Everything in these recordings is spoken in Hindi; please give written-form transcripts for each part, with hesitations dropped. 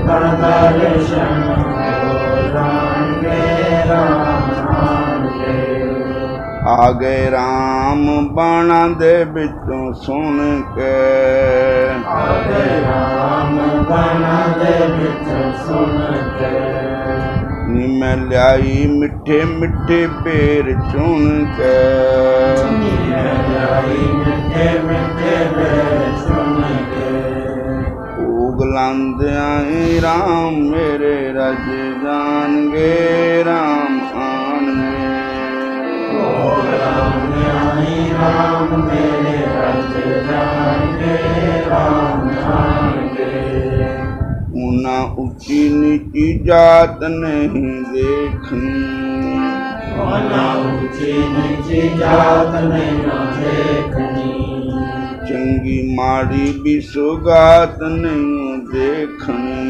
दर्शन हो जाएंगे राम आन के। आ गए राम बाणा दे बिचों सुन के, आ गए राम बाणा दे बिचों सुन के। नी मैं ल्याई मिठे मिठे बेर चुन के, मैं लाई मिठे मिठे बेर चुन के। भोग आई राम मेरे रज जान गे राम आन गे। भोग आई राम मेरे रज जान गे राम आन गे। उना ऊंची नीची जात नहीं देखनी, उना ऊंची नीची जात नहीं देखनी। चंगी माड़ी भी सौगात नहीं देखनी,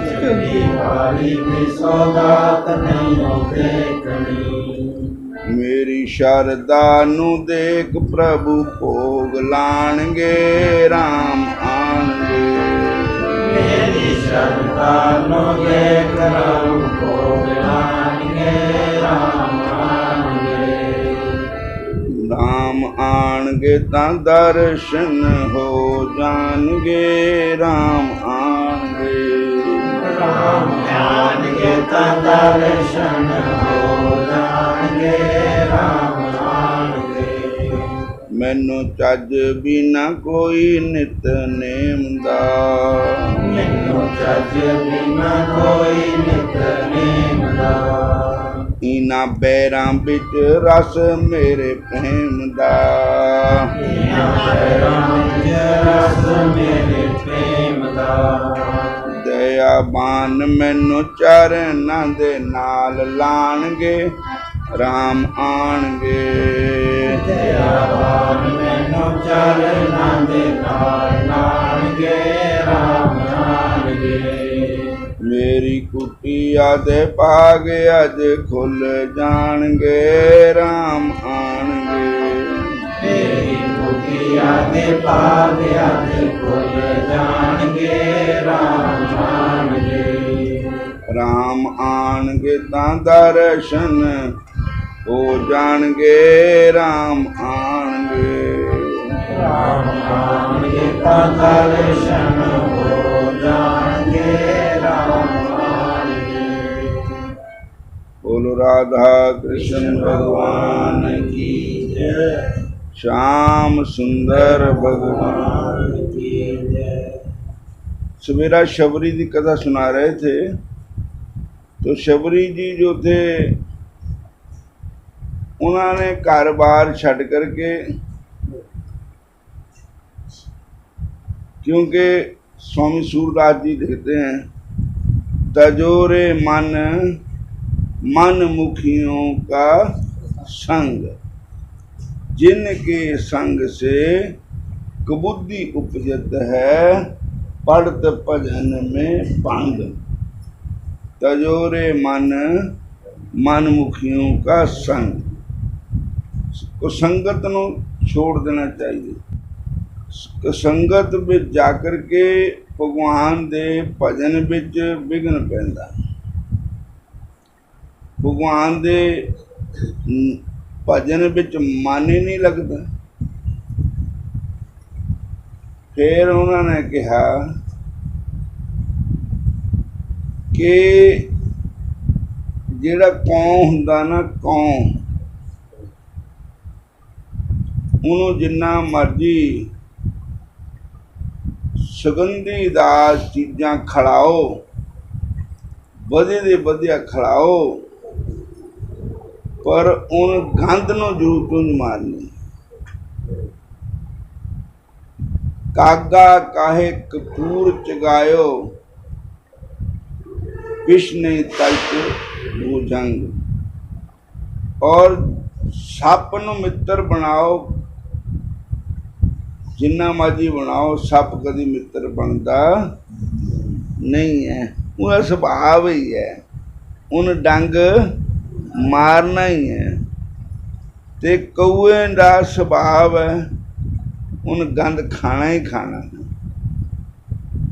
चंगी माड़ी भी सौगात नहीं देखनी। मेरी शारदा नू देख प्रभु भोग लाणगे राम आणगे। मेरी श्रद्धा नो देख प्रभु भोग लाणगे राम आणगे। राम आणगे तां दर्शन हो जाणगे राम आणगे। राम आणगे तां दर्शन हो जाणगे राम आणगे। मैनू चज बिना कोई नित नेम दा, मैनू चज बिना कोई नित नेम दा। इना बैरां बिच रस मेरे प्रेम दा, इना बैरां बिच रस मेरे प्रेम दा। दयाबान मैनू चरनां दे नाल लाणगे राम आणगे। दयावान मैनू चरनां दे नाल लाणगे राम आणगे। मेरी कुटिया दे भाग अज खुल जाणगे राम आणगे। मेरी कुटिया दे भाग अज खुल जाणगे राम आणगे। राम आणगे तां दर्शन हो जाणगे राम आणगे। राम आणगे तां दर्शन हो जाणगे राम आणगे। बोलो राधा कृष्ण भगवान की जय। श्याम सुंदर भगवान की जय। सवेरा शबरी की कथा सुना रहे थे, तो शबरी जी जो थे उन्होंने घर बार छड़ करके, क्योंकि स्वामी सूरदास जी लिखते हैं तजोरे मन मन मुखियों का संग, जिनके संग से कुबुद्धि उपजत है पढ़त भजन में पांग। तजोरे मन मन मुखियों का संग, को संगत नू छोड़ देना चाहिए। संगत में जाकर के भगवान दे भजन विच विघन पैंदा, भगवान दे भजन विच मन ही नहीं लगता। फिर उन्होंने कहा कि जिहड़ा कौं हुंदा ना, कौं उन्होंने जिन्ना मर्जी सुगंधीदार चीज़ां खिलाओ, वधिया दे वधिया खिलाओ, पर उन गंध नूं जरूर चुंझ मारनी। कागा काहे कपूर चगायो, विष नहीं तलत भुजंग। और सप नूं मित्र बनाओ, जिन्ना मर्जी बनाओ, सप कभी मित्र बनता नहीं है। वह सुभाव ही है, उन डंग मारना ही है। ते कौए का सुभाव है, उन गंद खाना ही खाना है।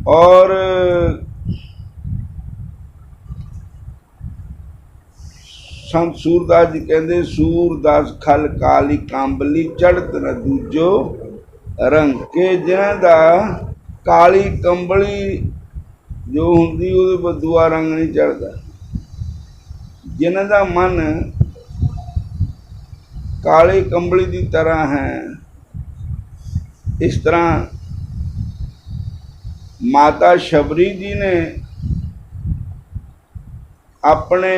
और संत सूरदास जी कहते सूरदास खल काली कांबली चढ़त न दूजो रंग के जिन्हां दा काली कंबली जो हुंदी ਉਹਦੇ पर दूआ रंग नहीं चढ़दा, जिन्हां दा मन काली कंबली की तरह है। इस तरह माता शबरी जी ने अपने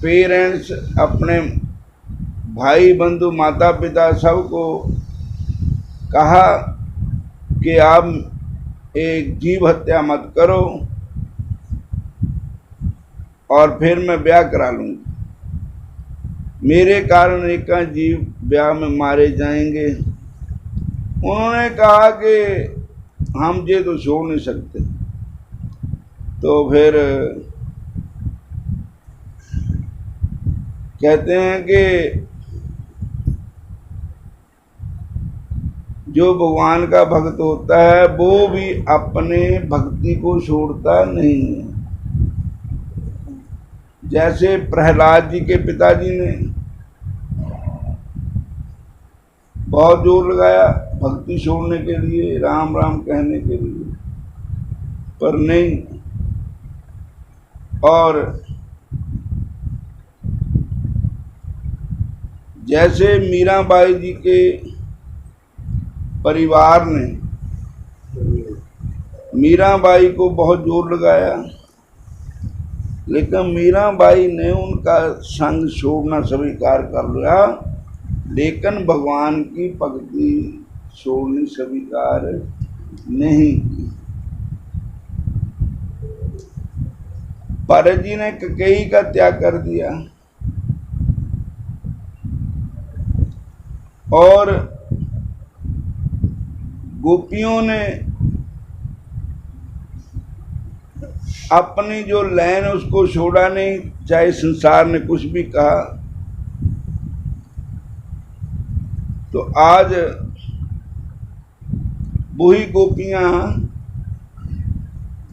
पेरेंट्स, अपने भाई बंधु माता पिता सबको कहा कि आप एक जीव हत्या मत करो और फिर मैं ब्याह करा लूँगी, मेरे कारण एक जीव ब्याह में मारे जाएंगे। उन्होंने कहा कि हम ये तो छोड़ नहीं सकते। तो फिर कहते हैं कि जो भगवान का भक्त होता है वो भी अपने भक्ति को छोड़ता नहीं है। जैसे प्रहलाद जी के पिताजी ने बहुत जोर लगाया भक्ति छोड़ने के लिए, राम राम कहने के लिए, पर नहीं। और जैसे मीराबाई जी के परिवार ने मीराबाई को बहुत जोर लगाया, लेकिन मीराबाई ने उनका संग छोड़ना स्वीकार कर लिया, लेकिन भगवान की भक्ति छोड़नी स्वीकार नहीं की। भरत जी ने कैकेयी का त्याग कर दिया और गोपियों ने अपनी जो लैन उसको छोड़ा नहीं, चाहे संसार ने कुछ भी कहा। तो आज वही गोपियां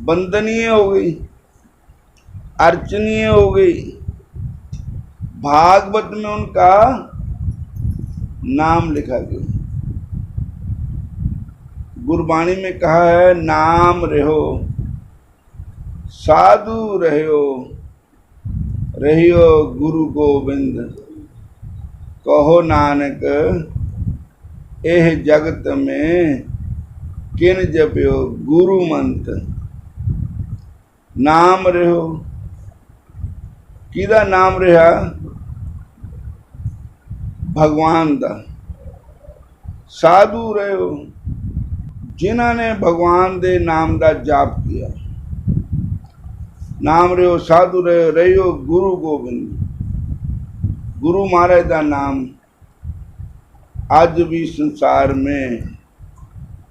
वंदनीय हो गई, अर्चनीय हो गई, भागवत में उनका नाम लिखा गया। गुरबाणी में कहा है नाम रहो साधु रहो रहियो गुरु गोविंद, कहो नानक एह जगत में किन जपियो गुरु मंत्र। नाम रहो, किदा नाम रहा? भगवान दा। साधु रहो, जिन्हां ने भगवान दे नाम दा जाप किया। नाम रहो साधु रहो रहियो गुरु गोविंद। गुरु महाराज दा नाम आज भी संसार में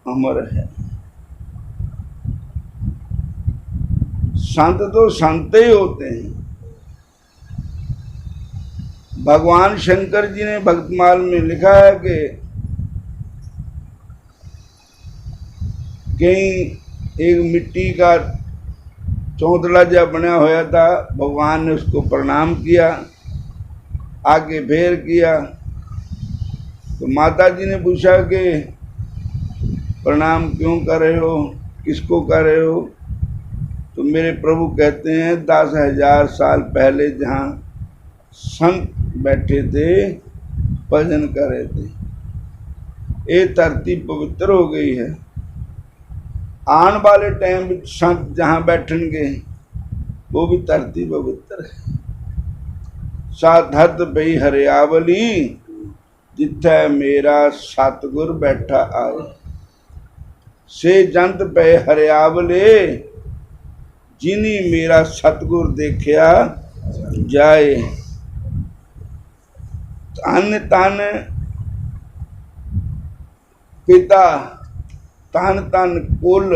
अमर है। संत तो संत ही होते हैं। भगवान शंकर जी ने भक्तमाल में लिखा है कि कहीं एक मिट्टी का चौंतला जब बना होया था, भगवान ने उसको प्रणाम किया, आगे फेर किया। तो माता जी ने पूछा कि प्रणाम क्यों कर रहे हो, किसको कर रहे हो? तो मेरे प्रभु कहते हैं 10,000 साल पहले जहाँ संत बैठे थे भजन कर रहे थे, ये धरती पवित्र हो गई है। आने वाले टाइम में संत जहाँ बैठेंगे वो भी धरती पवित्र है। साधत बई हरियावली जिथे मेरा सतगुर बैठा आए, से जंत पे हरियावले जिनी मेरा सतगुर देखिया जाए। तन तन पिता, तन तन कुल,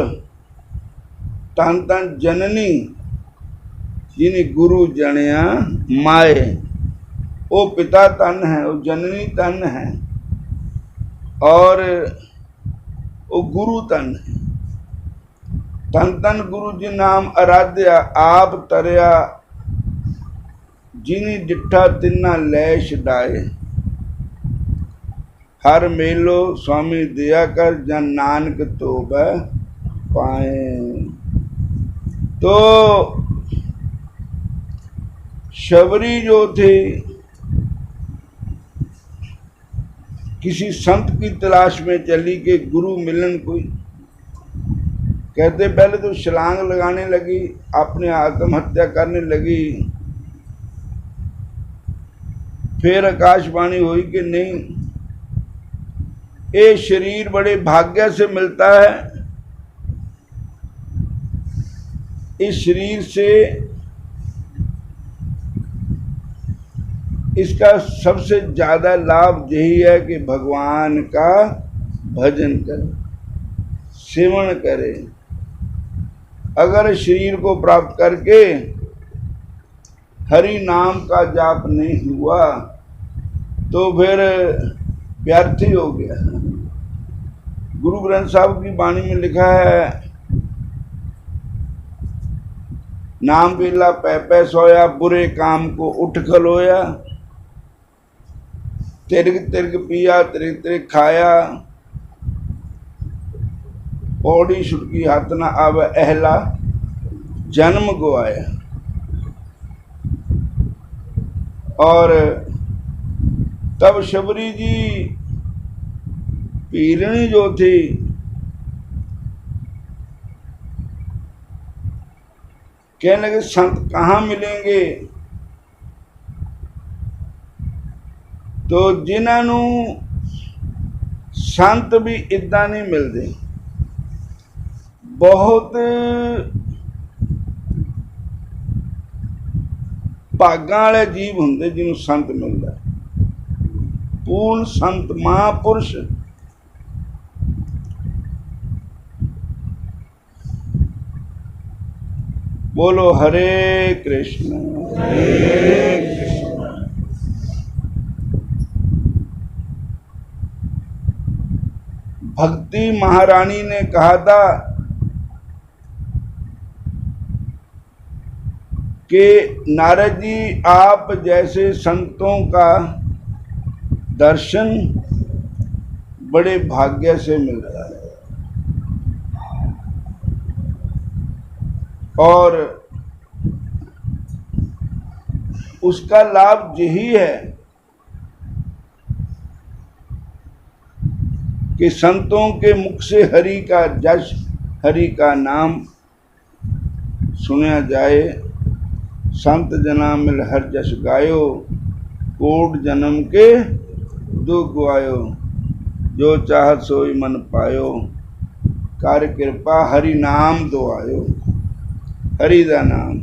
तन तन जननी जिनी गुरु जनिया माए। वो पिता तन है, वो जननी तन है और वो गुरु तन है। तन तन गुरु जी नाम आराध्या, आप तरया जिनी डिठा तिन्ना लैश डाए, हर मेलो स्वामी दया कर, जन नानक तो वह पाए। तो शबरी जो थे किसी संत की तलाश में चली कि गुरु मिलन कोई, कहते पहले तो छलांग लगाने लगी, अपने आत्महत्या करने लगी, फिर आकाशवाणी हुई कि नहीं, ये शरीर बड़े भाग्य से मिलता है, इस शरीर से इसका सबसे ज्यादा लाभ यही है कि भगवान का भजन करे, सेवन करे। अगर शरीर को प्राप्त करके हरि नाम का जाप नहीं हुआ तो फिर व्यर्थ ही हो गया। गुरु ग्रंथ साहब की वाणी में लिखा है, नाम पीला पै पै सोया, बुरे काम को उठ खलोया, तिरक तिरक पिया तिरक तिरक खाया, पौड़ी छुटकी हाथ न आवे, अहला जन्म गवाया। और तब शबरी जी पीरणी जो थी कहने लगे संत कहाँ मिलेंगे, तो जिन्होंने संत भी इदा नहीं मिलते, बहुत भागां वाले जीव होंगे जिन्होंने संत मिलता है। पूर्ण संत महापुरुष बोलो हरे कृष्ण हरे कृष्ण। भक्ति महारानी ने कहा था कि नारद जी आप जैसे संतों का दर्शन बड़े भाग्य से मिल रहा है, और उसका लाभ यही है कि संतों के मुख से हरि का जश, हरि का नाम सुना जाए। संत जना मिल हर जश गायो, कोट जन्म के दुख गवायो, जो चाहत सोई मन पायो, कर कृपा हरि नाम दो आयो। हरि दा नाम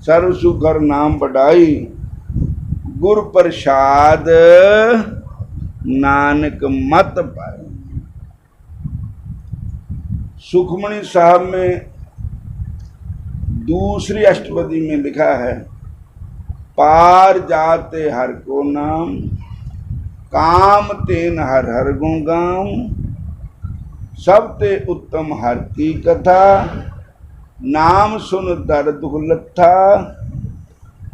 सर्व सुखर नाम बढ़ाई, गुर प्रसाद नानक मत पाए। सुखमणि साहब में दूसरी अष्टपदी में लिखा है, पार जाते हर को नाम, काम तेन हर हर गुण गाम, सब ते उत्तम हर की कथा, नाम सुन दर दुख लत्था,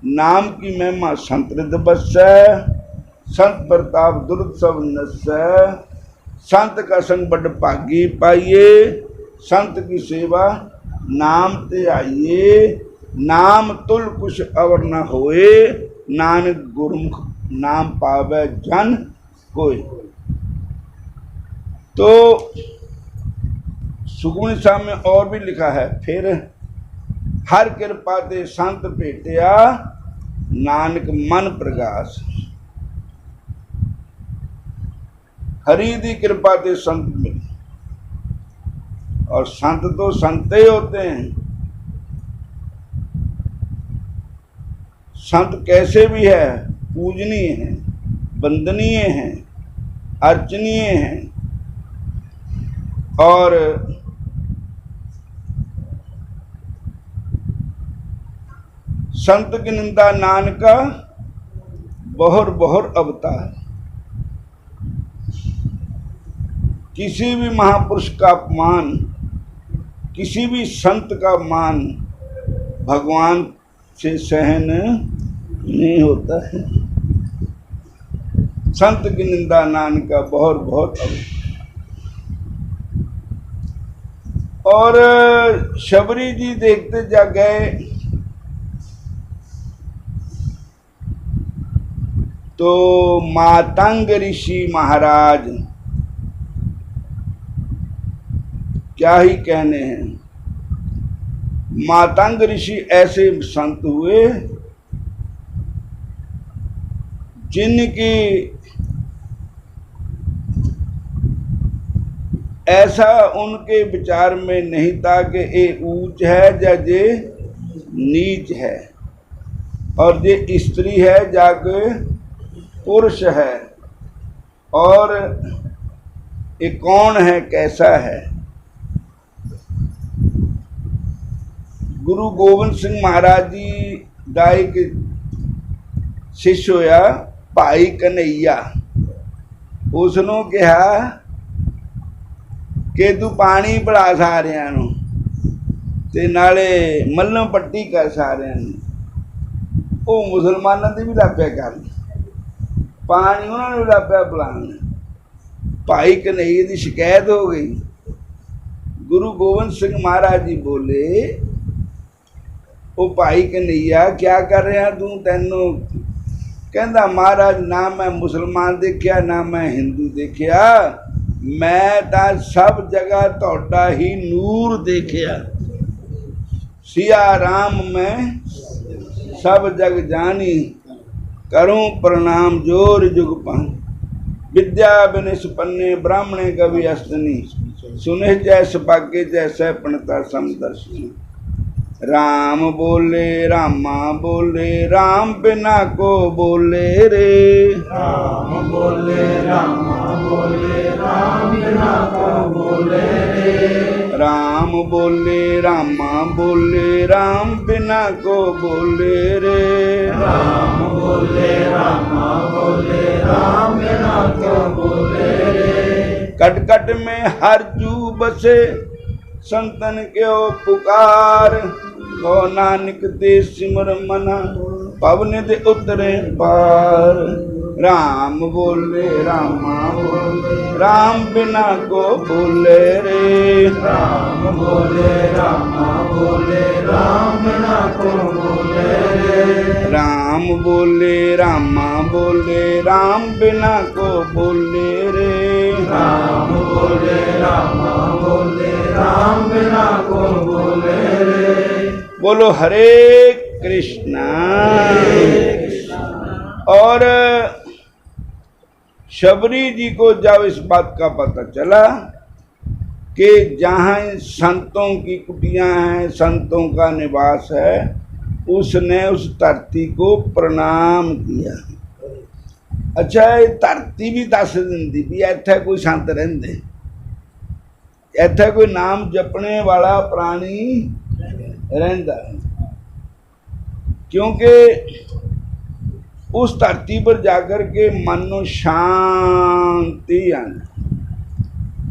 नाम की महिमा संत हृदय बसै, संत प्रताप दुर्द सब नसै, संत का संग बड़ भागी पाइये, संत की सेवा नाम ते आइये, नाम तुल कुछ अवर न होए, नानक गुरमुख नाम पावे जन कोई। तो सुखमणि साहब में और भी लिखा है, फिर हर कृपा ते संत भेटिया, नानक मन प्रगास। हरि दी कृपा ते संत मिले, और संत तो संत ही होते हैं। संत कैसे भी है, पूजनीय है, वंदनीय है, अर्चनीय है, और संत की निंदा नानका बहुर बहुर अवतार। किसी भी महापुरुष का अपमान, किसी भी संत का मान भगवान से सहन नहीं होता है। संत की निंदा नानका बहुत बहुत अब। और शबरी जी देखते जा गए तो मातंग ऋषि महाराज, क्या ही कहने हैं, मातंग ऋषि ऐसे संत हुए जिनकी ऐसा उनके विचार में नहीं था कि ये ऊंच है या ये नीच है, और ये स्त्री है जाके पुरुष है, और ये कौन है कैसा है। गुरु गोबिंद सिंह महाराज जी ਦਾ एक शिष्य होया भाई कन्हैया, उसनों कहा कि तू पानी पिला सारिਆਂ ਨੂੰ ਤੇ ਨਾਲੇ ਮੱਲਮ ਪੱਟੀ ਕਰ ਸਾਰਿਆਂ ਨੂੰ। ਉਹ ਮੁਸਲਮਾਨਾਂ ਦੀ ਵੀ ਲਾਪਿਆ ਕਰਨ, पानी उन्होंने भी लापया पिलाने। भाई कन्हैया की शिकायत हो गई। गुरु गोबिंद सिंह महाराज जी बोले, ओ भाई कन्हैया क्या कर रहे हैं तू, तेनों कहता महाराज ना मैं मुसलमान देखिया ना मैं हिंदू देखिया, मैं तो सब जगह तोड़ा ही नूर देखिया। सिया राम में सब जग जानी, करूं प्रणाम जोर जुग पान। विद्या बिनिस पन्ने ब्राह्मणे कवि अस्तनी, सुने जैस पाके जैसे पणता समदर्शी। राम बोले रामा बोले राम बिना को बोले रे, राम बोले रामा बोले राम बिना को बोले रे। राम बोले रामा बोले राम बिना को बोले रे। राम बोले रामा बोले राम बिना को बोले रे। कट कट में हर जू बसे संतन क्यों पुकार, को नानक ते सिमर मना पवन दे उतरे पार। राम बोले रामा बोले राम बिना को बोले रे। राम बोले रामा बोले राम बिना को बोले रे। राम बोले रामा बोले राम बिना को बोले रे। राम बोले रामा बोले राम बिना को बोले रे। बोलो हरे कृष्णा। और शबरी जी को जब इस बात का पता चला कि जहाँ संतों की कुटियाँ हैं, संतों का निवास है, उसने उस धरती को प्रणाम किया। अच्छा ये धरती भी दस दिंदी भी इत्थे कोई संत रहिंदे, इत्थे कोई नाम जपने वाला प्राणी रहिंदा, क्योंकि उस धरती पर जाकर के मन को शांति आने।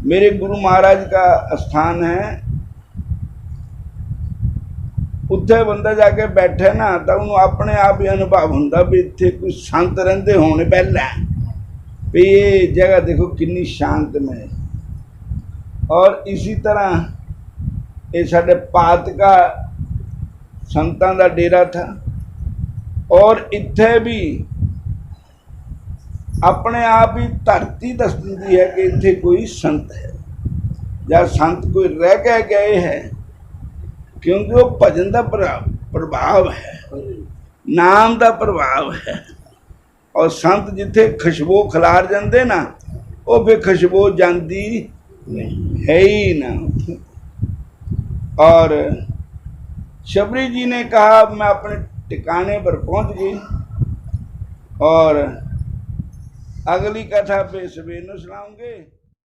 मेरे गुरु महाराज का स्थान है, उत्थे बंदा जाके बैठे ना तो उन्होंने अपने आप ही अनुभव होंदा भी इत्थे कोई संत रहिंदे होने पहला भी ये जगह देखो कितनी शांतमय है। और इसी तरह ये साडे पात का संतां दा डेरा था, और इत्थे भी अपने आप ही धरती दस दिंदी है कि इत्थे कोई संत है या संत कोई रह के गए हैं, क्योंकि वो भजन का प्रभाव है, नाम का प्रभाव है। और संत जिथे खुशबू खिलार जाते ना, वो फिर खुशबू जाती है ही ना। और शबरी जी ने कहा मैं अपने ठिकाने पर पहुंच गई, और अगली कथा पे सवेर को सुनाऊंगे।